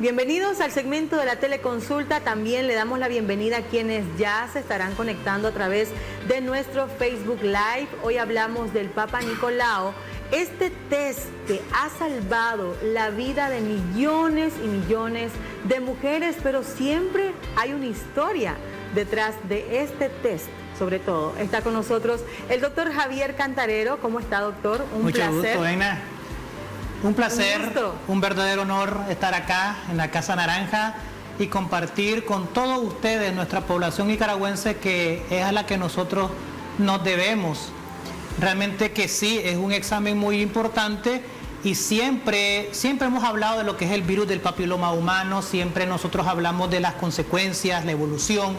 Bienvenidos al segmento de la teleconsulta. También le damos la bienvenida a quienes ya se estarán conectando a través de nuestro Facebook Live. Hoy hablamos del Papa Nicolau. Este test que ha salvado la vida de millones y millones de mujeres, pero siempre hay una historia detrás de este test. Sobre todo, está con nosotros el doctor Javier Cantarero. ¿Cómo está, doctor? Mucho gusto, Ena. Un placer, un verdadero honor estar acá en la Casa Naranja y compartir con todos ustedes, nuestra población nicaragüense, que es a la que nosotros nos debemos. Realmente que sí, es un examen muy importante y siempre hemos hablado de lo que es el virus del papiloma humano, siempre nosotros hablamos de las consecuencias, la evolución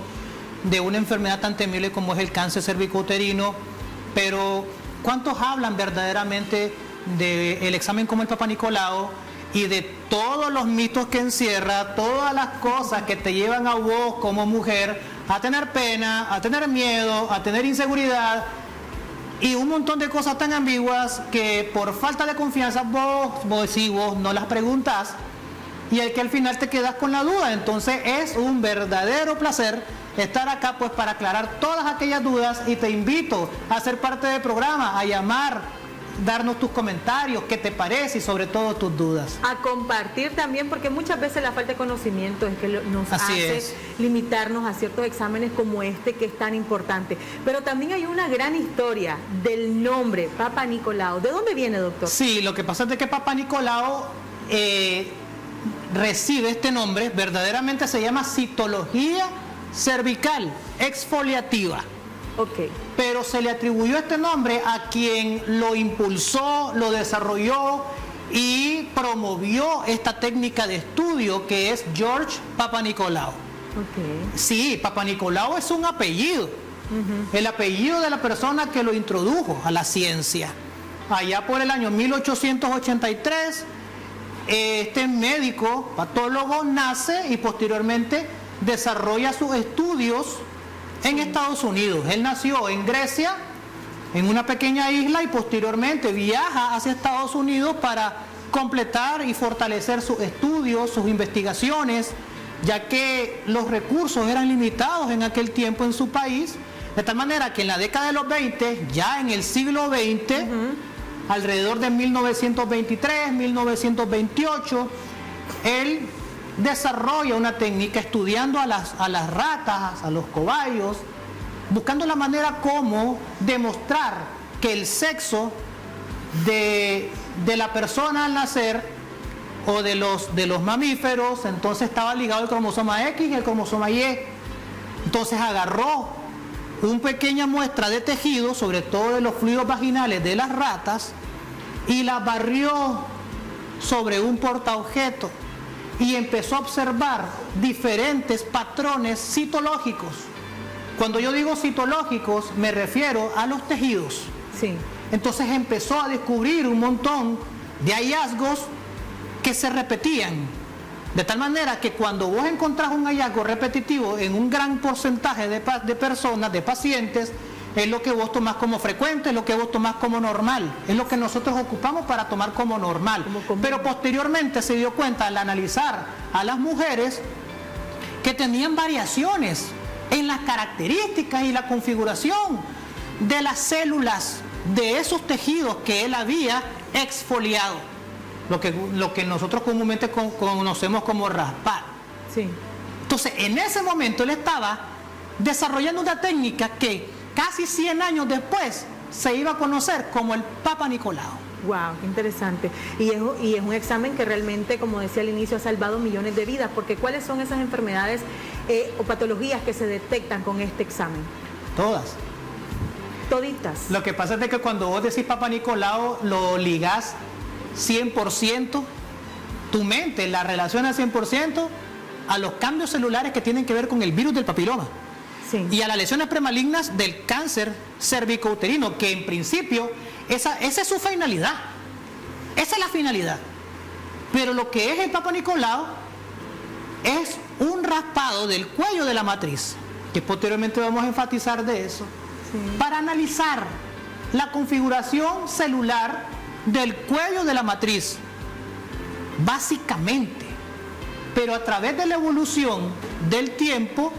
de una enfermedad tan temible como es el cáncer cervicouterino, pero ¿cuántos hablan verdaderamente del examen como el Papa Nicolau y de todos los mitos que encierra, todas las cosas que te llevan a vos como mujer a tener pena, a tener miedo, a tener inseguridad y un montón de cosas tan ambiguas que por falta de confianza vos no las preguntas y el que al final te quedas con la duda? Entonces es un verdadero placer estar acá pues para aclarar todas aquellas dudas y te invito a ser parte del programa, a llamar, darnos tus comentarios, qué te parece y sobre todo tus dudas. A compartir también, porque muchas veces la falta de conocimiento es que nos hace limitarnos a ciertos exámenes como este que es tan importante. Pero también hay una gran historia del nombre Papa Nicolau. ¿De dónde viene, doctor? Sí, lo que pasa es que Papa Nicolau recibe este nombre, verdaderamente se llama citología cervical exfoliativa. Okay. Pero se le atribuyó este nombre a quien lo impulsó, lo desarrolló y promovió esta técnica de estudio, que es George Papanicolaou. Okay. Sí, Papanicolaou es un apellido, el apellido de la persona que lo introdujo a la ciencia. Allá por el año 1883, este médico patólogo nace y posteriormente desarrolla sus estudios en Estados Unidos. Él nació en Grecia, en una pequeña isla, y posteriormente viaja hacia Estados Unidos para completar y fortalecer sus estudios, sus investigaciones, ya que los recursos eran limitados en aquel tiempo en su país, de tal manera que en la década de los 20, ya en el siglo XX, alrededor de 1923, 1928, él desarrolla una técnica estudiando a las ratas, a los cobayos, buscando la manera como demostrar que el sexo de la persona al nacer o de los mamíferos entonces estaba ligado al cromosoma X y el cromosoma Y. Entonces agarró una pequeña muestra de tejido, sobre todo de los fluidos vaginales de las ratas, y la barrió sobre un portaobjeto y empezó a observar diferentes patrones citológicos. Cuando yo digo citológicos, me refiero a los tejidos. Sí. Entonces empezó a descubrir un montón de hallazgos que se repetían. De tal manera que cuando vos encontrás un hallazgo repetitivo en un gran porcentaje de personas, de pacientes, es lo que vos tomás como frecuente, es lo que vos tomás como normal, es lo que nosotros ocupamos para tomar como normal. Pero posteriormente se dio cuenta al analizar a las mujeres que tenían variaciones en las características y la configuración de las células de esos tejidos que él había exfoliado, lo que nosotros comúnmente conocemos como raspar. Sí. Entonces, en ese momento él estaba desarrollando una técnica que casi 100 años después se iba a conocer como el Papa Nicolau. Wow, qué interesante. Y es un examen que realmente, como decía al inicio, ha salvado millones de vidas, porque ¿cuáles son esas enfermedades o patologías que se detectan con este examen? Todas. Toditas. Lo que pasa es que cuando vos decís Papa Nicolau, lo ligás 100%, tu mente la relaciona 100% a los cambios celulares que tienen que ver con el virus del papiloma. Sí. Y a las lesiones premalignas del cáncer cervicouterino, que en principio esa es su finalidad, esa es la finalidad. Pero lo que es el Papa Nicolau es un raspado del cuello de la matriz, que posteriormente vamos a enfatizar de eso, para analizar la configuración celular del cuello de la matriz. Básicamente, pero a través de la evolución del tiempo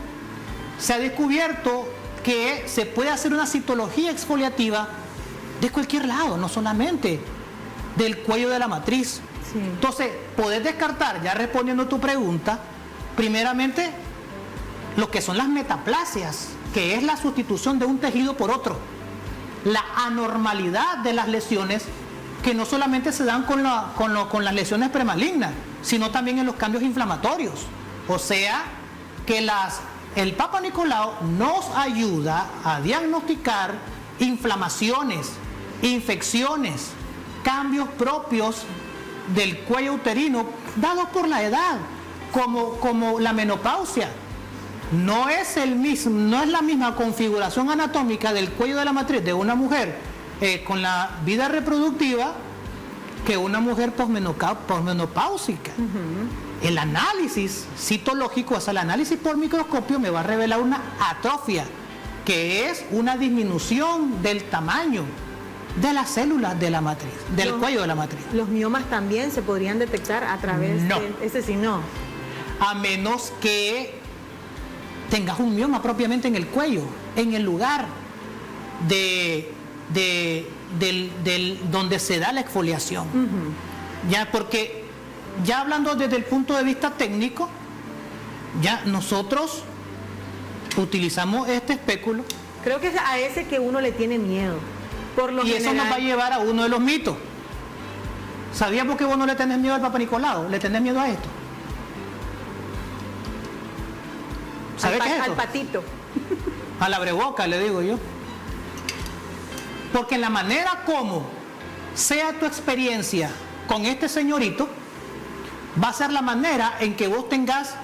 se ha descubierto que se puede hacer una citología exfoliativa de cualquier lado, no solamente del cuello de la matriz. Sí. Entonces, podés descartar, ya respondiendo a tu pregunta, primeramente lo que son las metaplasias, que es la sustitución de un tejido por otro. La anormalidad de las lesiones, que no solamente se dan con las lesiones premalignas, sino también en los cambios inflamatorios. O sea, que el Papa Nicolau nos ayuda a diagnosticar inflamaciones, infecciones, cambios propios del cuello uterino dados por la edad, como la menopausia. No es la misma configuración anatómica del cuello de la matriz de una mujer con la vida reproductiva que una mujer posmenopáusica. El análisis citológico, o sea, el análisis por microscopio me va a revelar una atrofia, que es una disminución del tamaño de las células de la matriz, del cuello de la matriz. ¿Los miomas también se podrían detectar a través de ese sí no? A menos que tengas un mioma propiamente en el cuello, en el lugar donde se da la exfoliación. Ya, porque ya hablando desde el punto de vista técnico, ya nosotros utilizamos este espéculo. Creo que es a ese que uno le tiene miedo. Por lo y general, eso nos va a llevar a uno de los mitos. ¿Sabías por qué vos no le tenés miedo al Papa Nicolau? ¿Le tenés miedo a esto? ¿Sabes qué es esto? Al patito. A la breboca, le digo yo. Porque en la manera como sea tu experiencia con este señorito, va a ser la manera en que vos tengas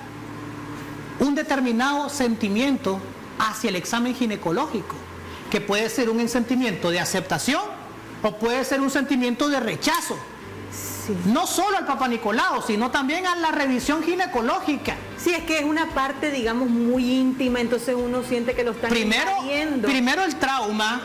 un determinado sentimiento hacia el examen ginecológico, que puede ser un sentimiento de aceptación o puede ser un sentimiento de rechazo. Sí. No solo al Papa Nicolau, sino también a la revisión ginecológica. Sí, es que es una parte, digamos, muy íntima, entonces uno siente que lo están invadiendo. Primero el trauma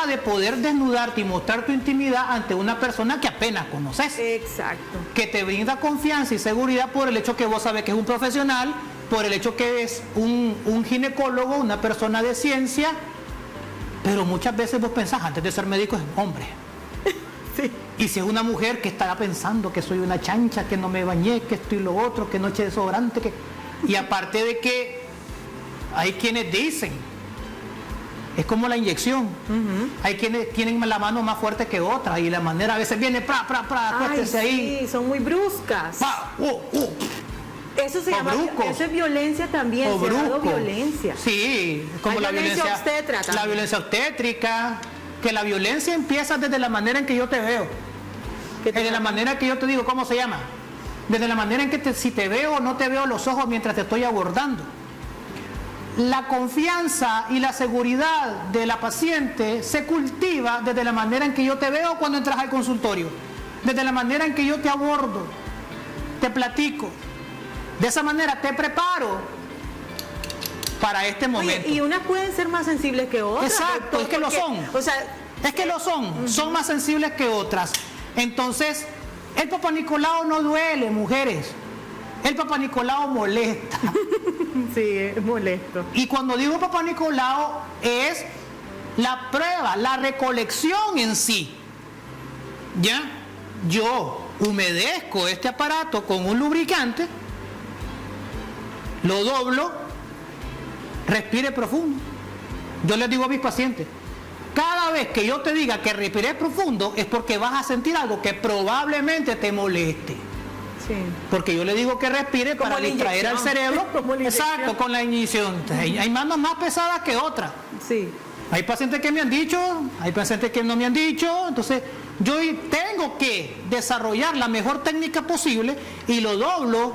de poder desnudarte y mostrar tu intimidad ante una persona que apenas conoces. Exacto. Que te brinda confianza y seguridad por el hecho que vos sabes que es un profesional, por el hecho que es un ginecólogo, una persona de ciencia, pero muchas veces vos pensás, antes de ser médico es hombre. Sí. Y si es una mujer que estará pensando que soy una chancha, que no me bañé, que esto y lo otro, que no eché desodorante, que... Y aparte de que hay quienes dicen, es como la inyección, hay quienes tienen la mano más fuerte que otra y la manera a veces viene, acuéstese ahí. Sí, son muy bruscas. Eso se llama, eso es violencia también, se ha dado violencia. Sí, como hay la violencia obstétrica también. La violencia obstétrica, que la violencia empieza desde la manera en que yo te veo. Desde la manera que yo te digo, ¿cómo se llama? Desde la manera en que si te veo o no te veo los ojos mientras te estoy abordando. La confianza y la seguridad de la paciente se cultiva desde la manera en que yo te veo cuando entras al consultorio. Desde la manera en que yo te abordo, te platico. De esa manera te preparo para este momento. Oye, y unas pueden ser más sensibles que otras. Exacto, es que lo son. O sea, es que lo son más sensibles que otras. Entonces, el Papa Nicolau no duele, mujeres. El Papa Nicolau molesta. Sí, es molesto. Y cuando digo Papa Nicolau es la prueba, la recolección en sí. ¿Ya? Yo humedezco este aparato con un lubricante, lo doblo, respire profundo. Yo les digo a mis pacientes, cada vez que yo te diga que respires profundo es porque vas a sentir algo que probablemente te moleste. Sí. Porque yo le digo que respire como para distraer al cerebro. Exacto, con la inyección. Hay manos más pesadas que otras. Sí. Hay pacientes que me han dicho, hay pacientes que no me han dicho. Entonces yo tengo que desarrollar la mejor técnica posible y lo doblo,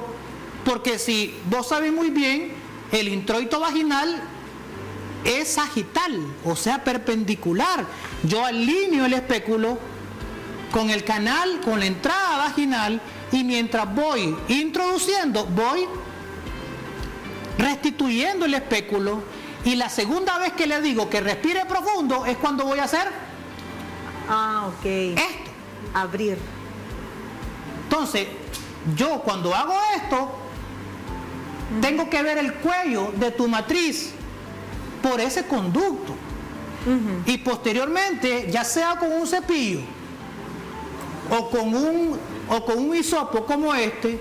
porque si vos sabés muy bien, el introito vaginal es sagital, o sea, perpendicular. Yo alineo el espéculo con el canal, con la entrada vaginal, y mientras voy introduciendo, voy restituyendo el espéculo, y la segunda vez que le digo que respire profundo es cuando voy a hacer esto. Abrir. Entonces, yo cuando hago esto, tengo que ver el cuello de tu matriz por ese conducto. Y posteriormente, ya sea con un cepillo o con un hisopo como este,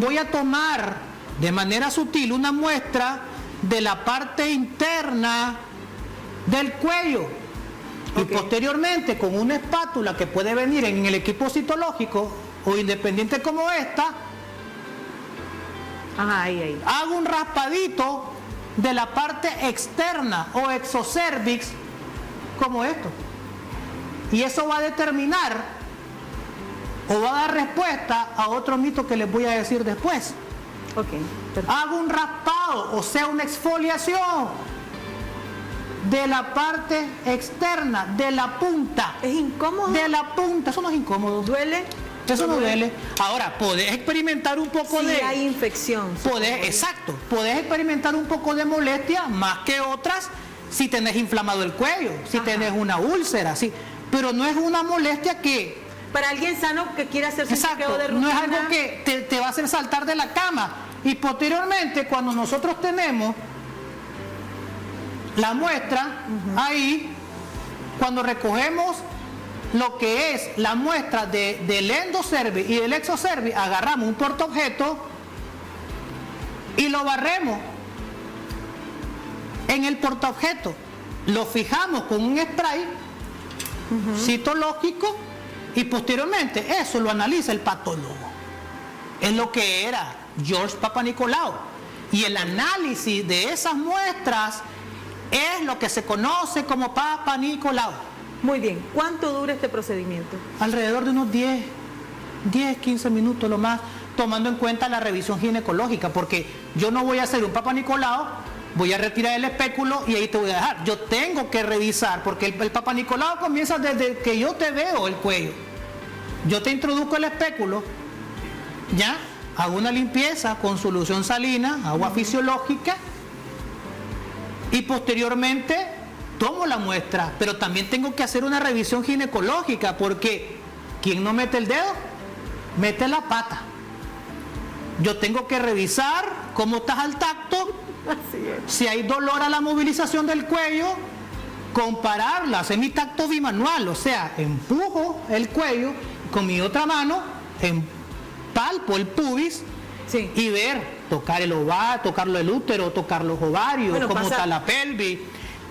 voy a tomar de manera sutil una muestra de la parte interna del cuello. Y posteriormente, con una espátula que puede venir en el equipo citológico o independiente como esta, hago un raspadito de la parte externa o exocervix como esto. Y eso va a determinar o va a dar respuesta a otro mito que les voy a decir después. Hago un raspado, o sea, una exfoliación de la parte externa, de la punta. ¿Es incómodo? De la punta, eso no es incómodo. ¿Duele? Eso no duele. Ahora, podés experimentar un poco si de... hay infección. Exacto. Podés experimentar un poco de molestia más que otras si tenés inflamado el cuello, si tenés una úlcera, sí. Pero no es una molestia que... Para alguien sano que quiera hacerse un chequeo de rutina. No es algo que te va a hacer saltar de la cama. Y posteriormente, cuando nosotros tenemos la muestra, ahí, cuando recogemos lo que es la muestra del endocervix y del exocervix, agarramos un portaobjeto y lo barremos en el portaobjeto, lo fijamos con un spray citológico y posteriormente eso lo analiza el patólogo. Es lo que era George Papanicolaou, y el análisis de esas muestras es lo que se conoce como Papanicolaou. Muy bien, ¿cuánto dura este procedimiento? Alrededor de unos 10, 15 minutos lo más, tomando en cuenta la revisión ginecológica, porque yo no voy a hacer un Papanicolaou, voy a retirar el espéculo y ahí te voy a dejar. Yo tengo que revisar, porque el Papanicolaou comienza desde que yo te veo el cuello. Yo te introduzco el espéculo, ya, hago una limpieza con solución salina, agua fisiológica, y posteriormente tomo la muestra, pero también tengo que hacer una revisión ginecológica, porque quien no mete el dedo, mete la pata. Yo tengo que revisar cómo estás al tacto, si hay dolor a la movilización del cuello, compararla, hacer mi tacto bimanual, o sea, empujo el cuello con mi otra mano, palpo el pubis, y ver, tocar el ovario, tocarlo el útero, tocar los ovarios, cómo está la pelvis,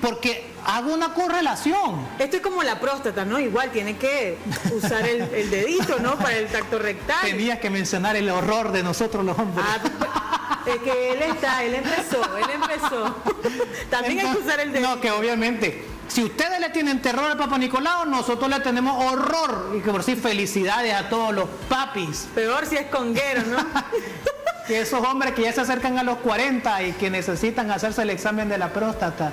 porque hago una correlación. Esto es como la próstata, ¿no? Igual tiene que usar el dedito, ¿no? Para el tacto rectal. Tenías que mencionar el horror de nosotros los hombres. Es que él empezó. También hay que usar el dedito. No, que obviamente, si ustedes le tienen terror al Papanicolaou, nosotros le tenemos horror. Y que por sí, felicidades a todos los papis. Peor si es conguero, ¿no? Y esos hombres que ya se acercan a los 40 y que necesitan hacerse el examen de la próstata.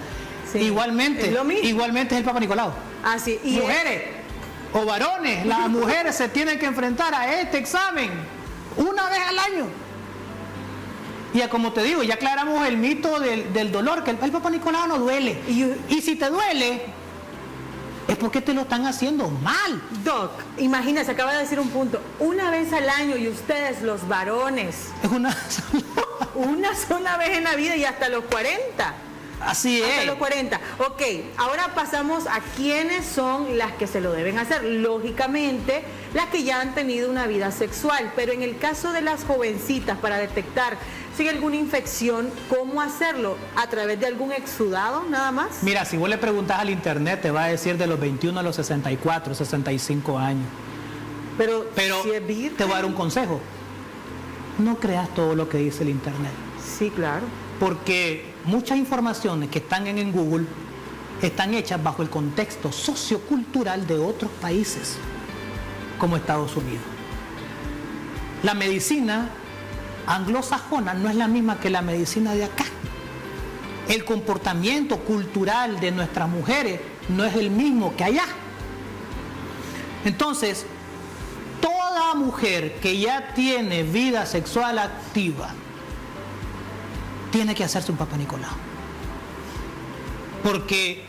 Sí, igualmente es el Papanicolaou. Sí. Y mujeres o varones, las mujeres se tienen que enfrentar a este examen una vez al año. Y como te digo, ya aclaramos el mito del dolor, que el Papanicolaou no duele. Y si te duele, es porque te lo están haciendo mal. Doc, imagínese, acaba de decir un punto. Una vez al año, y ustedes, los varones. Es una sola vez en la vida y hasta los 40. Así es. Hasta los 40. Ok, ahora pasamos a quiénes son las que se lo deben hacer. Lógicamente, las que ya han tenido una vida sexual. Pero en el caso de las jovencitas, para detectar si hay alguna infección, ¿cómo hacerlo? ¿A través de algún exudado nada más? Mira, si vos le preguntas al internet, te va a decir de los 21 a los 64, 65 años. Pero si es virgen, te voy a dar un consejo. No creas todo lo que dice el internet. Sí, claro. Porque muchas informaciones que están en Google están hechas bajo el contexto sociocultural de otros países, como Estados Unidos. La medicina anglosajona no es la misma que la medicina de acá. El comportamiento cultural de nuestras mujeres no es el mismo que allá. Entonces, toda mujer que ya tiene vida sexual activa tiene que hacerse un Papanicolaou. Porque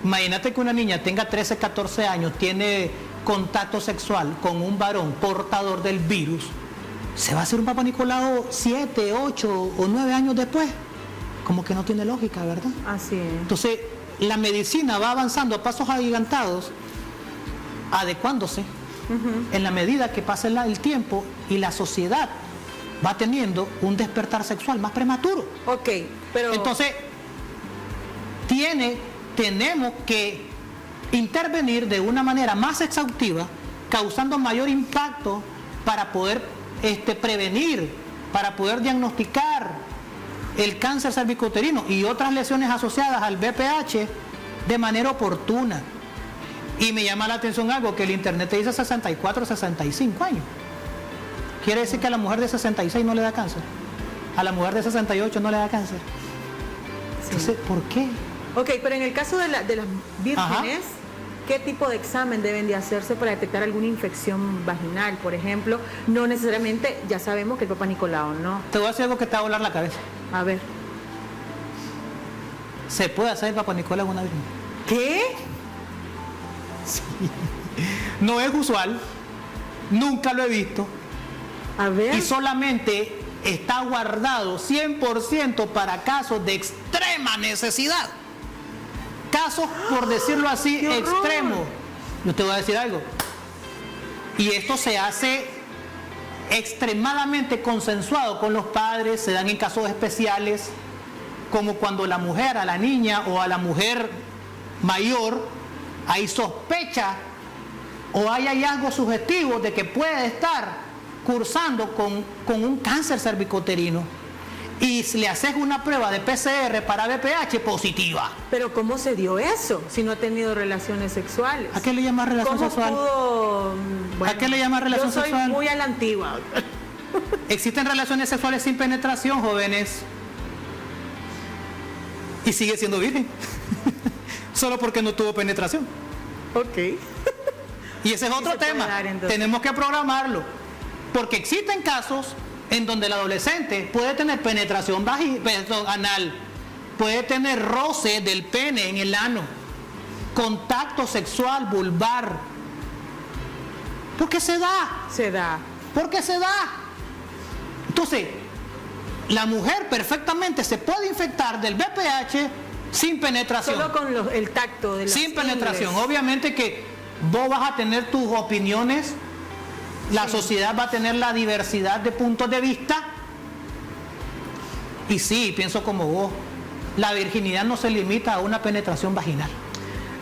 imagínate que una niña tenga 13, 14 años, tiene contacto sexual con un varón portador del virus, ¿Se va a hacer un Papa Nicolau 7, 8 o 9 años después? Como que no tiene lógica, ¿verdad? Así es. Entonces, la medicina va avanzando a pasos agigantados, adecuándose en la medida que pasa el tiempo y la sociedad va teniendo un despertar sexual más prematuro. Ok, pero... Entonces, tenemos que intervenir de una manera más exhaustiva, causando mayor impacto para poder prevenir, para poder diagnosticar el cáncer cervicouterino y otras lesiones asociadas al BPH de manera oportuna. Y me llama la atención algo, que el internet te dice 64, 65 años. Quiere decir que a la mujer de 66 no le da cáncer, a la mujer de 68 no le da cáncer. Entonces, ¿por qué? Ok, pero en el caso de las vírgenes, ¿qué tipo de examen deben de hacerse para detectar alguna infección vaginal, por ejemplo? No necesariamente, ya sabemos que el Papa Nicolau, ¿no? Te voy a decir algo que te va a volar la cabeza. A ver. ¿Se puede hacer el Papa Nicolau en una virgen? ¿Qué? Sí. No es usual, nunca lo he visto. A ver. Y solamente está guardado 100% para casos de extrema necesidad. Casos, por decirlo así, extremos. Yo te voy a decir algo. Y esto se hace extremadamente consensuado con los padres, se dan en casos especiales, como cuando la mujer, a la niña o a la mujer mayor, hay sospecha o hay hallazgos sugestivos de que puede estar cursando con un cáncer cervicouterino, y le haces una prueba de PCR para BPH positiva. Pero ¿cómo se dio eso si no ha tenido relaciones sexuales? ¿A qué le llamas relación sexual? Bueno, ¿A qué le llamas relación sexual? Yo soy muy a la antigua. Existen relaciones sexuales sin penetración, jóvenes, y sigue siendo virgen. Solo porque no tuvo penetración. Ok. Y ese es otro tema. Tenemos que programarlo. Porque existen casos en donde el adolescente puede tener penetración anal, puede tener roce del pene en el ano, contacto sexual vulvar. ¿Por qué se da? Se da. ¿Por qué se da? Entonces, la mujer perfectamente se puede infectar del VPH sin penetración. Solo con el tacto de las sin penetración. ingles. Obviamente que vos vas a tener tus opiniones. La sociedad va a tener la diversidad de puntos de vista. Y sí, pienso como vos. La virginidad no se limita a una penetración vaginal.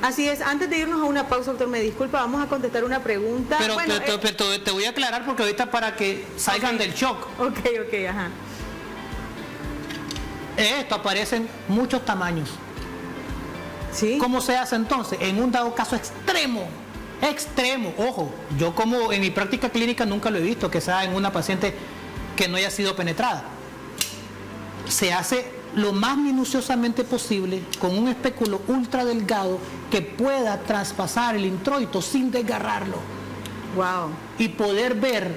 Así es. Antes de irnos a una pausa, doctor, me disculpa, vamos a contestar una pregunta. Pero, bueno, pero te voy a aclarar porque ahorita para que salgan del shock. Ok, ajá. Esto aparecen muchos tamaños. ¿Sí? ¿Cómo se hace entonces? En un dado caso extremo. Ojo, yo como en mi práctica clínica nunca lo he visto que sea en una paciente que no haya sido penetrada. Se hace lo más minuciosamente posible con un espéculo ultra delgado que pueda traspasar el introito sin desgarrarlo. Wow. Y poder ver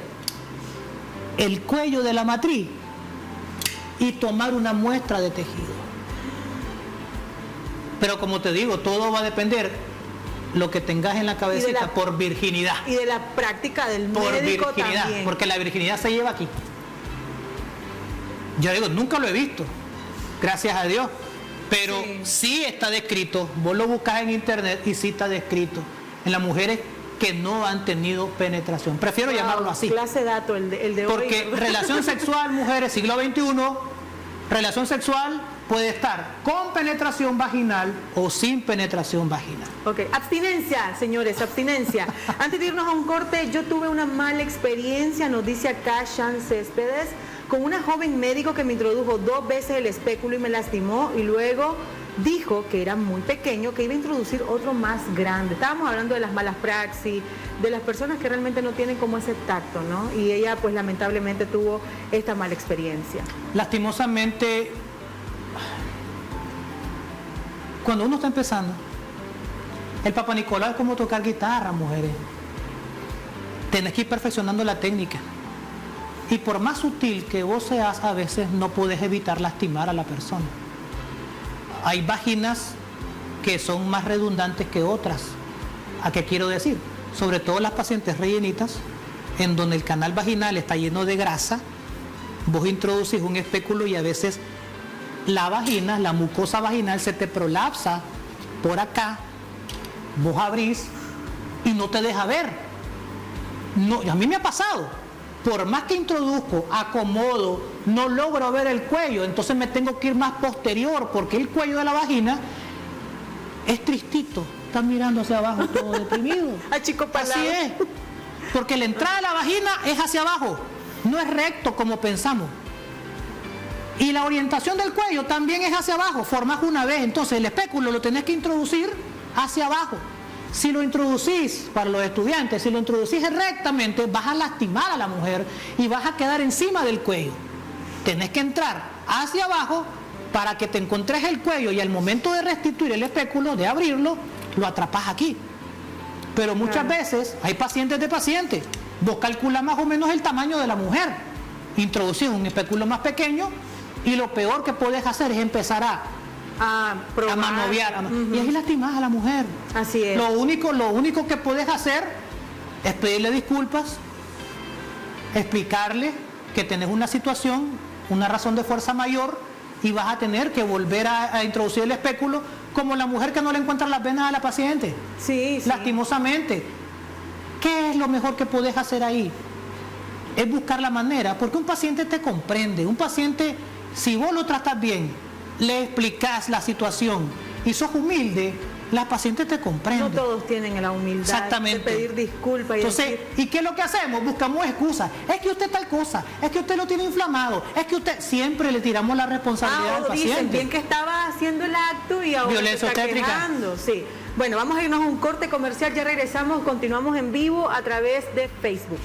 el cuello de la matriz y tomar una muestra de tejido. Pero como te digo, todo va a depender lo que tengas en la cabecita por virginidad. Y de la práctica del por médico virginidad, también. porque la virginidad se lleva aquí. Yo digo, nunca lo he visto, gracias a Dios, pero sí está descrito, vos lo buscas en internet y sí está descrito en las mujeres que no han tenido penetración. Prefiero llamarlo así. Clase dato el de hoy. Porque relación sexual, mujeres, siglo XXI, relación sexual puede estar con penetración vaginal o sin penetración vaginal. Ok, abstinencia, señores, abstinencia. Antes de irnos a un corte, yo tuve una mala experiencia, nos dice acá Shan Céspedes, con una joven médico que me introdujo 2 veces el espéculo y me lastimó, y luego dijo que era muy pequeño, que iba a introducir otro más grande. Estábamos hablando de las malas praxis, de las personas que realmente no tienen como ese tacto, ¿no? Y ella pues lamentablemente tuvo esta mala experiencia. Lastimosamente, cuando uno está empezando, el Papa Nicolau es como tocar guitarra, mujeres. Tenés que ir perfeccionando la técnica. Y por más sutil que vos seas, a veces no podés evitar lastimar a la persona. Hay vaginas que son más redundantes que otras. ¿A qué quiero decir? Sobre todo las pacientes rellenitas, en donde el canal vaginal está lleno de grasa, vos introducís un espéculo y a veces la vagina, la mucosa vaginal se te prolapsa por acá, vos abrís y no te deja ver. No, a mí me ha pasado, por más que introduzco, acomodo, no logro ver el cuello, entonces me tengo que ir más posterior, porque el cuello de la vagina es tristito, está mirando hacia abajo todo deprimido. Así es, porque la entrada de la vagina es hacia abajo, no es recto como pensamos. Y la orientación del cuello también es hacia abajo, formás una vez, entonces el espéculo lo tenés que introducir hacia abajo. Si lo introducís, para los estudiantes, si lo introducís rectamente, vas a lastimar a la mujer y vas a quedar encima del cuello. Tenés que entrar hacia abajo para que te encontres el cuello y al momento de restituir el espéculo, de abrirlo, lo atrapas aquí. Pero muchas veces hay pacientes de pacientes. Vos calculás más o menos el tamaño de la mujer. Introducís un espéculo más pequeño y lo peor que podés hacer es empezar a manoviar. Y ahí lastimás a la mujer. Así es. Lo único que podés hacer es pedirle disculpas, explicarle que tenés una situación, una razón de fuerza mayor y vas a tener que volver a introducir el espéculo, como la mujer que no le encuentra las venas a la paciente. Sí, sí. Lastimosamente. ¿Qué es lo mejor que podés hacer ahí? Es buscar la manera, porque un paciente te comprende. Un paciente, si vos lo tratas bien, le explicás la situación y sos humilde, la paciente te comprende. No todos tienen la humildad de pedir disculpas. Entonces, ¿y qué es lo que hacemos? Buscamos excusas. Es que usted tal cosa, es que usted lo tiene inflamado, es que usted... Siempre le tiramos la responsabilidad al paciente. Dicen bien que estaba haciendo el acto y ahora se está quejando. Sí. Bueno, vamos a irnos a un corte comercial, ya regresamos, continuamos en vivo a través de Facebook.